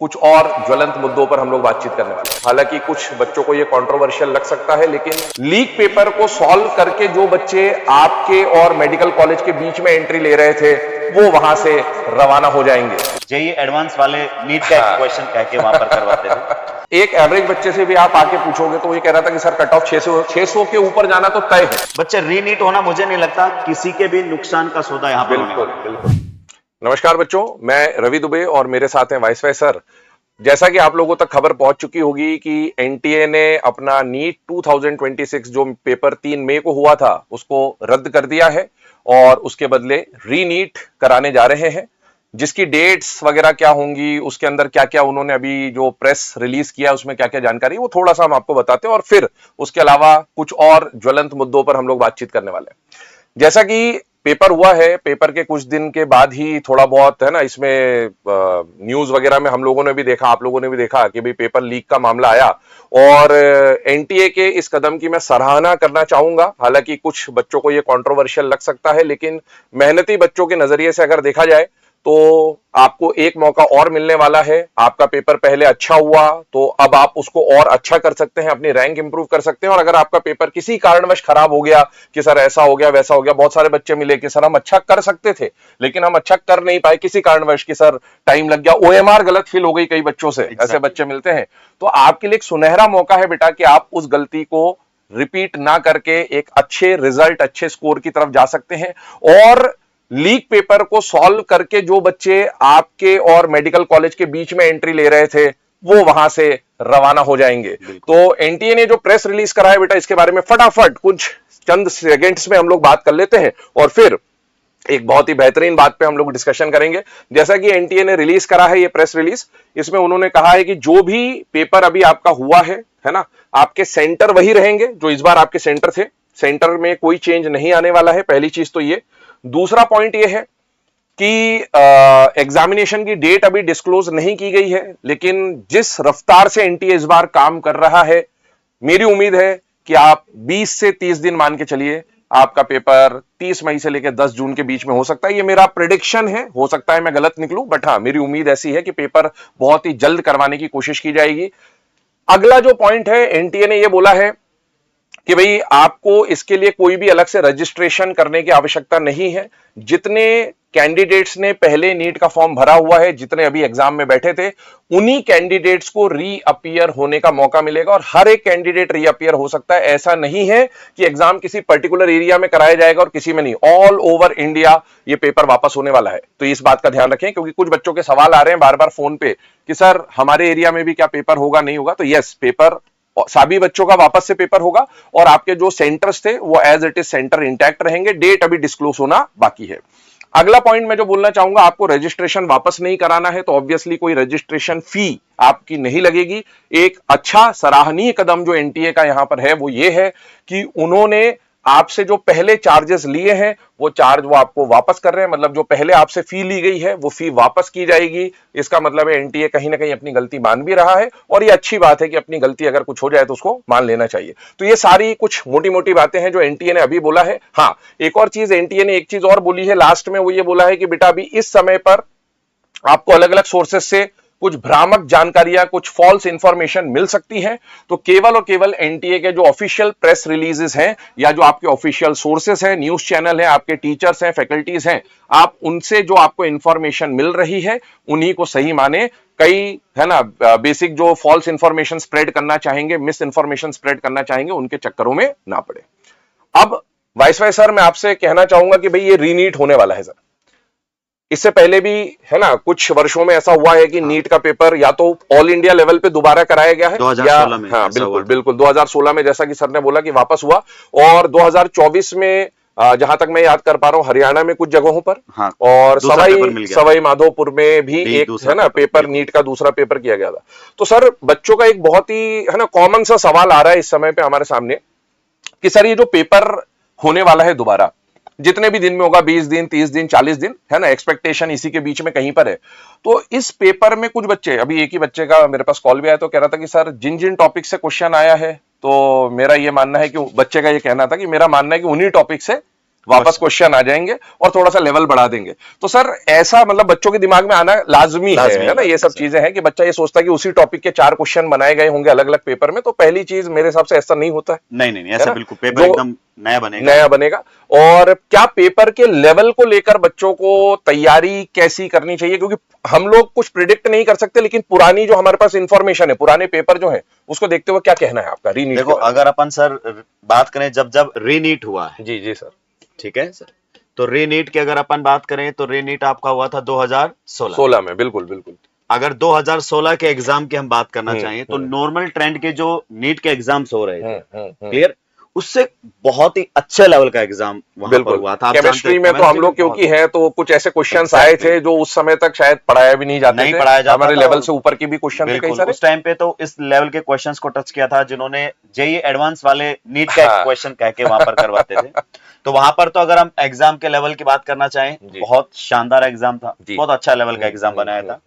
कुछ और ज्वलंत मुद्दों पर हम लोग बातचीत करने वाले हैं। हालांकि कुछ बच्चों को ये कंट्रोवर्शियल लग सकता है, लेकिन लीक पेपर को सॉल्व करके जो बच्चे आपके और मेडिकल कॉलेज के बीच में एंट्री ले रहे थे वो वहां से रवाना हो जाएंगे। जेई एडवांस वाले नीट का एक क्वेश्चन कह के वहां पर करवाते थे। एक एवरेज बच्चे से भी आप आके पूछोगे तो ये कह रहा था कि सर कट ऑफ 600 के ऊपर जाना तो तय है। बच्चे रीनीट होना मुझे नहीं लगता किसी के भी नुकसान का सौदा यहाँ पर होने वाला है। बिल्कुल। नमस्कार बच्चों, मैं रवि दुबे और मेरे साथ हैं वाइसराय सर। जैसा कि आप लोगों तक खबर पहुंच चुकी होगी कि एनटीए ने अपना नीट 2026 जो पेपर 3 मई को हुआ था उसको रद्द कर दिया है और उसके बदले रीनीट कराने जा रहे हैं। जिसकी डेट्स वगैरह क्या होंगी, उसके अंदर क्या क्या उन्होंने अभी जो प्रेस रिलीज किया उसमें क्या क्या जानकारी, वो थोड़ा सा हम आपको बताते हैं और फिर उसके अलावा कुछ और ज्वलंत मुद्दों पर हम लोग बातचीत करने वाले हैं। जैसा कि पेपर हुआ है, पेपर के कुछ दिन के बाद ही थोड़ा बहुत है ना, इसमें न्यूज वगैरह में हम लोगों ने भी देखा, आप लोगों ने भी देखा कि भाई पेपर लीक का मामला आया और एनटीए के इस कदम की मैं सराहना करना चाहूंगा। हालांकि कुछ बच्चों को ये कंट्रोवर्शियल लग सकता है, लेकिन मेहनती बच्चों के नजरिए से अगर देखा जाए तो आपको एक मौका और मिलने वाला है। आपका पेपर पहले अच्छा हुआ तो अब आप उसको और अच्छा कर सकते हैं, अपनी रैंक इंप्रूव कर सकते हैं। और अगर आपका पेपर किसी कारणवश खराब हो गया कि सर ऐसा हो गया वैसा हो गया, बहुत सारे बच्चे मिले कि सर हम अच्छा कर सकते थे लेकिन हम अच्छा कर नहीं पाए किसी कारणवश, कि सर टाइम लग गया, ओएमआर गलत फिल हो गई कई बच्चों से, ऐसे बच्चे मिलते हैं। तो आपके लिए एक सुनहरा मौका है बेटा कि आप उस गलती को रिपीट ना करके एक अच्छे रिजल्ट, अच्छे स्कोर की तरफ जा सकते हैं। और लीक पेपर को सॉल्व करके जो बच्चे आपके और मेडिकल कॉलेज के बीच में एंट्री ले रहे थे वो वहां से रवाना हो जाएंगे। तो एनटीए ने जो प्रेस रिलीज करा है बेटा, इसके बारे में फटाफट कुछ चंद सेकंड्स में हम लोग बात कर लेते हैं और फिर एक बहुत ही बेहतरीन बात पे हम लोग डिस्कशन करेंगे। जैसा कि एनटीए ने रिलीज करा है ये प्रेस रिलीज, इसमें उन्होंने कहा है कि जो भी पेपर अभी आपका हुआ है ना, आपके सेंटर वही रहेंगे जो इस बार आपके सेंटर थे। सेंटर में कोई चेंज नहीं आने वाला है, पहली चीज तो ये। दूसरा पॉइंट ये है कि एग्जामिनेशन की डेट अभी डिस्क्लोज नहीं की गई है, लेकिन जिस रफ्तार से एनटीए इस बार काम कर रहा है, मेरी उम्मीद है कि आप 20 से 30 दिन मान के चलिए, आपका पेपर 30 मई से लेकर 10 जून के बीच में हो सकता है। ये मेरा प्रेडिक्शन है, हो सकता है मैं गलत निकलूं, बट हाँ मेरी उम्मीद ऐसी है कि पेपर बहुत ही जल्द करवाने की कोशिश की जाएगी। अगला जो पॉइंट है, एनटीए ने यह बोला है कि भाई आपको इसके लिए कोई भी अलग से रजिस्ट्रेशन करने की आवश्यकता नहीं है। जितने कैंडिडेट्स ने पहले नीट का फॉर्म भरा हुआ है, जितने अभी एग्जाम में बैठे थे, उन्हीं कैंडिडेट्स को रीअपियर होने का मौका मिलेगा और हर एक कैंडिडेट रीअपियर हो सकता है। ऐसा नहीं है कि एग्जाम किसी पर्टिकुलर एरिया में कराया जाएगा और किसी में नहीं, ऑल ओवर इंडिया ये पेपर वापस होने वाला है। तो इस बात का ध्यान रखें, क्योंकि कुछ बच्चों के सवाल आ रहे हैं बार बार फोन पे कि सर हमारे एरिया में भी क्या पेपर होगा, नहीं होगा। तो यस, पेपर सभी बच्चों का वापस से पेपर होगा और आपके जो सेंटर्स थे वो as it is centre intact रहेंगे। डेट अभी डिस्क्लोज होना बाकी है। अगला पॉइंट मैं जो बोलना चाहूंगा, आपको रजिस्ट्रेशन वापस नहीं कराना है तो ऑब्वियसली कोई रजिस्ट्रेशन फी आपकी नहीं लगेगी। एक अच्छा सराहनीय कदम जो एनटीए का यहां पर है वो ये है कि उन्होंने आपसे जो पहले चार्जेस लिए हैं वो चार्ज वो आपको वापस कर रहे हैं। मतलब जो पहले आपसे फी ली गई है वो फी वापस की जाएगी। इसका मतलब है एनटीए कहीं ना कहीं अपनी गलती मान भी रहा है और ये अच्छी बात है कि अपनी गलती अगर कुछ हो जाए तो उसको मान लेना चाहिए। तो ये सारी कुछ मोटी मोटी बातें हैं जो एनटीए ने अभी बोला है। हाँ, एक और चीज एनटीए ने एक चीज और बोली है लास्ट में, वो ये बोला है कि बेटा अभी इस समय पर आपको अलग अलग सोर्सेस से कुछ भ्रामक जानकारियां, कुछ फॉल्स इंफॉर्मेशन मिल सकती है। तो केवल और केवल एनटीए के जो ऑफिशियल प्रेस रिलीजेस हैं या जो आपके ऑफिशियल सोर्सेस हैं, न्यूज चैनल है, आपके टीचर्स हैं, फैकल्टीज हैं, आप उनसे जो आपको इंफॉर्मेशन मिल रही है उन्हीं को सही माने। कई है ना बेसिक जो फॉल्स इंफॉर्मेशन स्प्रेड करना चाहेंगे, मिस इंफॉर्मेशन स्प्रेड करना चाहेंगे, उनके चक्करों में ना पड़े। अब वाइसराय सर मैं आपसे कहना चाहूंगा कि भाई ये रीनीट होने वाला है सर। इससे पहले भी है ना कुछ वर्षों में ऐसा हुआ है कि नीट का पेपर या तो ऑल इंडिया लेवल पे दोबारा कराया गया है 2016 में, हाँ बिल्कुल 2016 में जैसा कि सर ने बोला कि वापस हुआ, और 2024 में जहां तक मैं याद कर पा रहा हूं हरियाणा में कुछ जगहों पर, हाँ, और सवाई माधोपुर में भी एक है ना पेपर, नीट का दूसरा पेपर किया गया था। तो सर बच्चों का एक बहुत ही है ना कॉमन सा सवाल आ रहा है इस समय पे हमारे सामने कि सर ये जो पेपर होने वाला है दोबारा, जितने भी दिन में होगा, 20 दिन, 30 दिन, 40 दिन, है ना, एक्सपेक्टेशन इसी के बीच में कहीं पर है। तो इस पेपर में कुछ बच्चे, अभी एक ही बच्चे का मेरे पास कॉल भी आया तो कह रहा था कि सर जिन जिन टॉपिक से क्वेश्चन आया है, तो मेरा ये मानना है कि बच्चे का ये कहना था कि मेरा मानना है कि उन्हीं टॉपिक से वापस क्वेश्चन आ जाएंगे और थोड़ा सा लेवल बढ़ा देंगे। तो सर ऐसा मतलब बच्चों के दिमाग में आना लाजमी है ना, ये सब चीजें हैं कि बच्चा ये सोचता है कि उसी टॉपिक के 4 क्वेश्चन बनाए गए होंगे अलग अलग पेपर में। तो पहली चीज मेरे हिसाब से ऐसा नहीं होता है। नहीं, ऐसा बिल्कुल पेपर एकदम नया बनेगा। और क्या पेपर के लेवल को लेकर बच्चों को तैयारी कैसी करनी चाहिए, क्योंकि हम लोग कुछ प्रिडिक्ट नहीं कर सकते, लेकिन पुरानी जो हमारे पास इंफॉर्मेशन है, पुराने पेपर जो है, उसको देखते हुए क्या कहना है आपका रीनीट? देखो, अगर अपन सर बात करें जब रीनीट हुआ है, जी सर, ठीक है सर, तो रीनीट की अगर अपन बात करें तो रीनीट आपका हुआ था 2016 में। बिल्कुल। अगर 2016 के एग्जाम की हम बात करना चाहिए तो नॉर्मल ट्रेंड के जो नीट के एग्जाम्स हो रहे थे, क्लियर, उससे बहुत ही अच्छे लेवल का एग्जाम वहां पर हुआ था। केमिस्ट्री में तो हम लोग क्योंकि है तो कुछ ऐसे क्वेश्चंस आए थे जो उस समय तक शायद पढ़ाया भी नहीं जाते थे, हमारे लेवल से ऊपर की भी क्वेश्चन थे कई सारे। उस टाइम पे तो इस लेवल के क्वेश्चंस को टच किया था जिन्होंने जेईई एडवांस वाले नीट का क्वेश्चन कह के वहां पर करवाते थे। तो वहां पर तो अगर हम एग्जाम के लेवल की बात करना चाहें, बहुत शानदार एग्जाम था, बहुत अच्छा लेवल का एग्जाम बनाया था।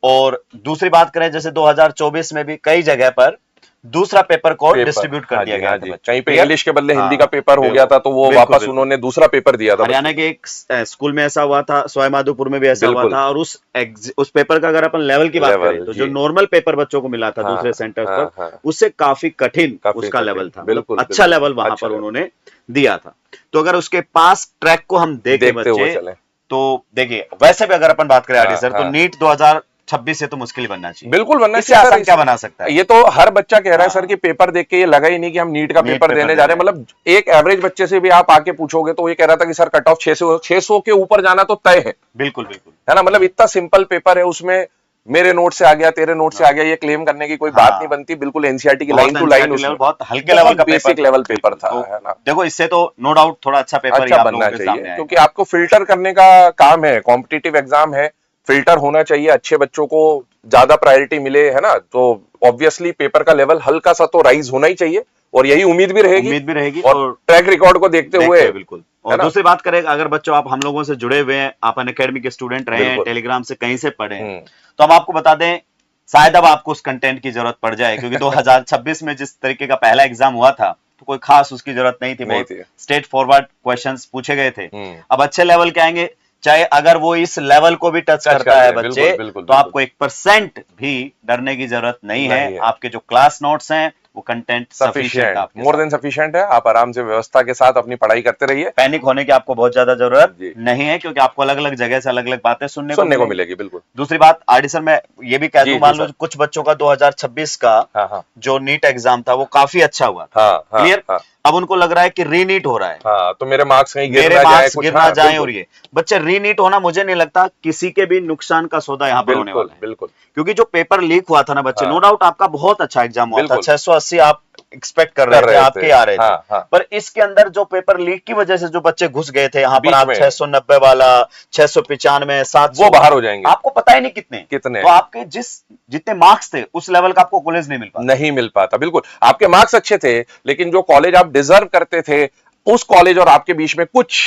और दूसरी बात करें, जैसे 2024 में भी कई जगह पर दूसरा पेपर को डिस्ट्रीब्यूट कर दिया गया था। कहीं पे इंग्लिश के बदले हिंदी का पेपर हो गया था, तो वो वापस उन्होंने दूसरा पेपर दिया था। हरियाणा के एक स्कूल में ऐसा हुआ था, सवाई माधोपुर में भी ऐसा हुआ था। और उस पेपर का अगर अपन लेवल की बात करें तो जो नॉर्मल पेपर बच्चों को मिला था दूसरे सेंटर पर, उससे काफी कठिन उसका लेवल था, अच्छा लेवल वहां पर उन्होंने दिया था। तो अगर उसके पास ट्रैक को हम देखें बच्चे, तो देखिए वैसे भी अगर अपन बात करें आरडी सर, तो नीट 2026 से तो मुश्किल बनना चाहिए। बिल्कुल बनना चाहिए। इससे आसान क्या बना सकता है? ये तो हर बच्चा कह रहा है सर कि पेपर देख के ये लगा ही नहीं कि हम नीट का पेपर देने जा रहे हैं। मतलब एक एवरेज बच्चे से भी आप आके पूछोगे तो ये कह रहा था कि सर कट ऑफ 600 के ऊपर जाना तो तय है। बिल्कुल है ना, मतलब इतना सिंपल पेपर है, उसमें मेरे नोट से आ गया, तेरे नोट से आ गया, ये क्लेम करने की कोई बात नहीं बनती। बिल्कुल एनसीईआरटी की लाइन टू लाइन, बहुत हल्के लेवल का बेसिक लेवल पेपर था। है ना, देखो इससे तो नो डाउट थोड़ा अच्छा पेपर अच्छा बनना चाहिए, क्योंकि आपको फिल्टर करने का काम है, कॉम्पिटिटिव एग्जाम है, फिल्टर होना चाहिए, अच्छे बच्चों को ज्यादा प्रायोरिटी मिले, है ना। तो ऑब्वियसली पेपर का लेवल हल्का सा तो राइज होना ही चाहिए, और यही उम्मीद भी रहेगी और ट्रैक रिकॉर्ड को देखते हुए। बिल्कुल। और दूसरी बात करें, अगर बच्चों आप हम लोगों से जुड़े हुए हैं, आप अन अकेडमी के स्टूडेंट रहे हैं, टेलीग्राम से कहीं से पढ़े हैं, तो हम आपको बता दें, शायद अब आपको उस कंटेंट की जरूरत पड़ जाए, क्योंकि 2026 में जिस तरीके का पहला एग्जाम हुआ था तो कोई खास उसकी जरूरत नहीं थी। बहुत स्ट्रेट फॉरवर्ड क्वेश्चंस पूछे गए थे। अब अच्छे लेवल के आएंगे, चाहे अगर वो इस लेवल को भी टच करता है बच्चे, तो आपको 1% भी डरने की जरूरत नहीं है। आपके जो क्लास नोट्स हैं वो content sufficient, more than sufficient है। आप आराम से व्यवस्था के साथ अपनी पढ़ाई करते रहिए। पैनिक होने की आपको बहुत ज्यादा जरूरत नहीं है, क्योंकि आपको अलग अलग जगह से अलग अलग बातें सुनने को मिलेगी। बिल्कुल। दूसरी बात आरडी सर, मैं ये भी कह दूं, मान लो कुछ बच्चों का 2026 का जो नीट एग्जाम था वो काफी अच्छा हुआ, क्लियर। अब उनको लग रहा है कि रीनीट हो रहा है, तो मेरे मार्क्स कहीं गिर ना जाए। और ये बच्चे रीनीट होना, मुझे नहीं लगता किसी के भी नुकसान का सौदा यहाँ पर होने वाला है। बिल्कुल, क्योंकि जो पेपर लीक हुआ था ना बच्चे, नो डाउट आपका बहुत अच्छा एग्जाम हुआ था, 680 आप एक्सपेक्ट कर रहे थे, आपके आ रहे थे। पर इसके अंदर जो पेपर लीक की वजह से जो बच्चे घुस गए थे यहाँ पर, आप 690 वाला, 695, 700, वो बाहर हो जाएंगे, आपको पता ही नहीं कितने। तो आपके जितने मार्क्स थे उस लेवल का आपको कॉलेज नहीं मिल पाता। बिल्कुल, आपके मार्क्स अच्छे थे, लेकिन जो कॉलेज आप डिजर्व करते थे, उस कॉलेज और आपके बीच में कुछ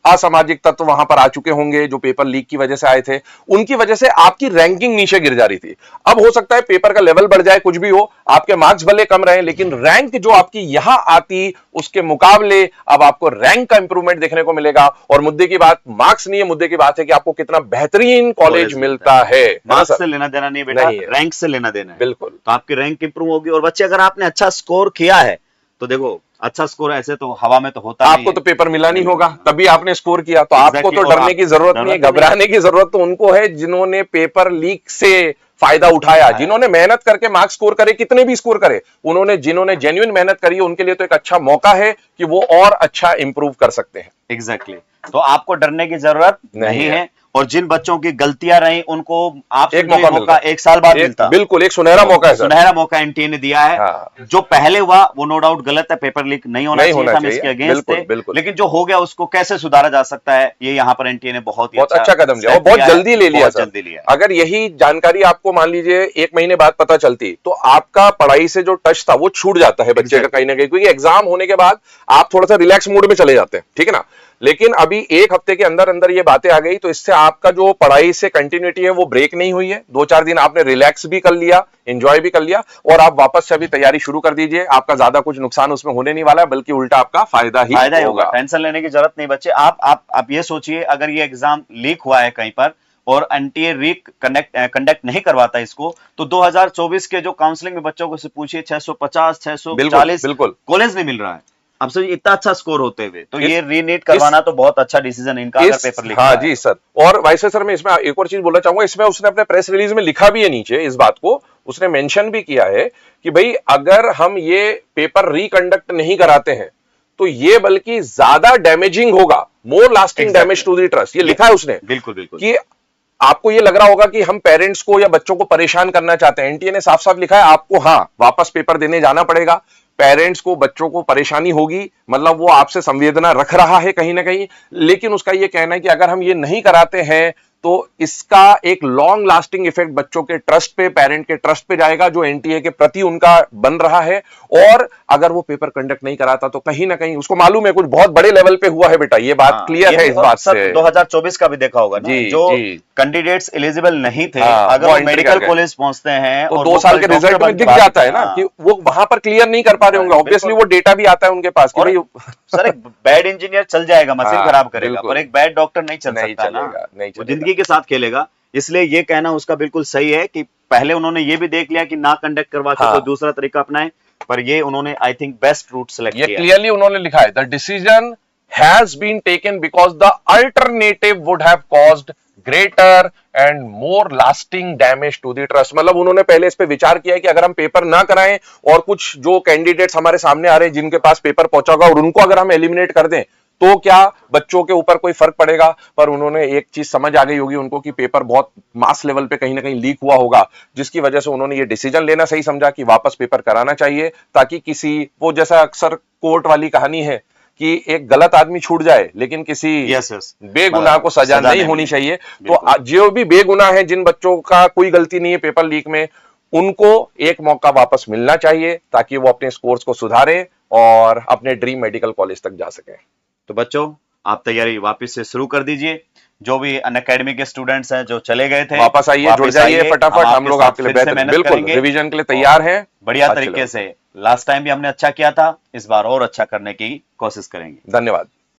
असामाजिक तत्व वहां पर आ चुके होंगे जो पेपर लीक की वजह से आए थे। उनकी वजह से आपकी रैंकिंग नीचे गिर जा रही थी। अब हो सकता है पेपर का लेवल बढ़ जाए, कुछ भी हो, आपके मार्क्स भले कम रहे, लेकिन रैंक जो आपकी यहां आती उसके मुकाबले अब आपको रैंक का इंप्रूवमेंट देखने को मिलेगा। और मुद्दे की बात मार्क्स नहीं है, मुद्दे की बात है कि आपको कितना बेहतरीन कॉलेज मिलता है। मार्क्स से लेना देना नहीं बेटा, रैंक से लेना देना है। बिल्कुल। तो आपकी रैंक इंप्रूव होगी। और बच्चे अगर आपने अच्छा स्कोर किया है तो देखो, अच्छा स्कोर ऐसे तो हवा में तो होता आपको तो पेपर मिला नहीं होगा, तभी आपने स्कोर किया। तो आपको तो डरने की जरूरत नहीं है, घबराने की जरूरत तो उनको है जिन्होंने पेपर लीक से फायदा उठाया, जिन्होंने मेहनत करके मार्क्स स्कोर करे, कितने भी स्कोर करे, जिन्होंने जेन्युइन मेहनत करी है, उनके लिए तो एक अच्छा मौका है कि वो और अच्छा इंप्रूव कर सकते हैं। एग्जैक्टली। तो आपको डरने की जरूरत नहीं है। और जिन बच्चों की गलतियां रही उनको आप एक मौका 1 साल बाद मिलता। बिल्कुल, एक सुनहरा मौका है, सुनहरा मौका एनटीए ने दिया है। जो पहले हुआ वो नो डाउट गलत है, पेपर लीक नहीं होना चाहिए, हम इसके अगेंस्ट थे। लेकिन जो हो गया उसको कैसे सुधारा जा सकता है, ये यहाँ पर एनटीए ने बहुत अच्छा कदम लिया और बहुत जल्दी ले लिया। अगर यही जानकारी आपको मान लीजिए 1 महीने बाद पता चलती, तो आपका पढ़ाई से जो टच था वो छूट जाता है बच्चे का कहीं ना कहीं, क्योंकि एग्जाम होने के बाद आप थोड़ा सा रिलैक्स मूड में चले जाते हैं, ठीक है ना। लेकिन अभी एक हफ्ते के अंदर अंदर ये बातें आ गई, तो इससे आपका जो पढ़ाई से कंटिन्यूटी है वो ब्रेक नहीं हुई है। 2-4 दिन आपने रिलैक्स भी कर लिया, एंजॉय भी कर लिया, और आप वापस से अभी तैयारी शुरू कर दीजिए। आपका ज्यादा कुछ नुकसान उसमें होने नहीं वाला है, बल्कि उल्टा आपका फायदा ही होगा। टेंशन लेने की जरूरत नहीं बच्चे। आप ये सोचिए, अगर ये एग्जाम लीक हुआ है कहीं पर और एनटीए कंडक्ट नहीं करवाता इसको, तो 2024 के जो काउंसलिंग में बच्चों को से पूछिए 650 640 बिल्कुल कॉलेज नहीं मिल रहा है। अब सर इतना अच्छा स्कोर होते हुए तो ये रीनीट करवाना तो बहुत अच्छा डिसीजन इनका, अगर पेपर लीक। हाँ जी सर। और वाइस सर, मैं इसमें एक और चीज बोलना चाहूंगा। इसमें उसने अपने प्रेस रिलीज में लिखा भी है, नीचे इस बात को उसने मेंशन भी किया है कि भाई अगर हम ये पेपर रिकंडक्ट नहीं कराते हैं तो ये बल्कि ज्यादा डैमेजिंग होगा, more lasting damage to the trust. ये लिखा है उसने। बिल्कुल बिल्कुल। कि आपको ये लग रहा होगा कि हम पेरेंट्स को या बच्चों को परेशान करना चाहते हैं, एनटीए ने साफ साफ लिखा है आपको हाँ वापस पेपर देने जाना पड़ेगा। पेरेंट्स को, बच्चों को परेशानी होगी, मतलब वो आपसे संवेदना रख रहा है कहीं ना कहीं, लेकिन उसका ये कहना है कि अगर हम ये नहीं कराते हैं तो इसका एक लॉन्ग लास्टिंग इफेक्ट बच्चों के ट्रस्ट पे, पेरेंट के ट्रस्ट पे जाएगा जो एनटीए के प्रति उनका बन रहा है। और अगर वो पेपर कंडक्ट नहीं कराता तो कहीं ना कहीं उसको मालूम है कुछ बहुत बड़े लेवल पे हुआ है बेटा, ये बात क्लियर है इस बात से। 2024 का भी देखा होगा ना, जो कैंडिडेट्स एलिजिबल नहीं थे, अगर वो मेडिकल कॉलेज पहुंचते हैं तो 2 साल के रिजल्ट में दिख जाता है ना कि वो वहां पर क्लियर नहीं कर पा रहे होंगे। ऑब्वियसली वो डेटा भी आता है उनके पास कि भाई सर एक बैड इंजीनियर चल जाएगा, मशीन खराब करेगा, पर एक बैड डॉक्टर नहीं चल सकता ना, वो जिंदगी के साथ खेलेगा। इसलिए ये कहना उसका बिल्कुल सही है कि पहले उन्होंने ये भी देख लिया कि ना कंडक्ट करवा के कोई दूसरा तरीका अपनाए, पर ये उन्होंने I think best route select किया। ये क्लियरली उन्होंने लिखा है, the decision has been taken because the alternative would have caused greater and more lasting damage to the trust. मतलब उन्होंने पहले इस पे विचार किया है कि अगर हम पेपर ना कराएं और कुछ जो कैंडिडेट्स हमारे सामने आ रहे हैं जिनके पास पेपर पहुंचा होगा और उनको अगर हम एलिमिनेट कर दें तो क्या बच्चों के ऊपर कोई फर्क पड़ेगा। पर उन्होंने एक चीज समझ आ गई होगी उनको कि पेपर बहुत मास लेवल पे कहीं ना कहीं लीक हुआ होगा, जिसकी वजह से उन्होंने ये डिसीजन लेना सही समझा कि वापस पेपर कराना चाहिए, ताकि किसी, वो जैसा अक्सर कोर्ट वाली कहानी है कि एक गलत आदमी छूट जाए लेकिन किसी बेगुनाह को सजा नहीं होनी चाहिए। तो जो भी बेगुनाह है, जिन बच्चों का कोई गलती नहीं है पेपर लीक में, उनको एक मौका वापस मिलना चाहिए ताकि वो अपने स्कोर्स को सुधारें और अपने ड्रीम मेडिकल कॉलेज तक जा सकें। तो बच्चों आप तैयारी वापस से शुरू कर दीजिए। जो भी अनअकैडमी के स्टूडेंट्स हैं जो चले गए थे, वापस आइए, जुड़ जाइए फटाफट। हम लोग आपके लिए बेहतर, बिल्कुल रिवीजन के लिए तैयार हैं बढ़िया तरीके से। लास्ट टाइम भी हमने अच्छा किया था, इस बार और अच्छा करने की कोशिश करेंगे। धन्यवाद।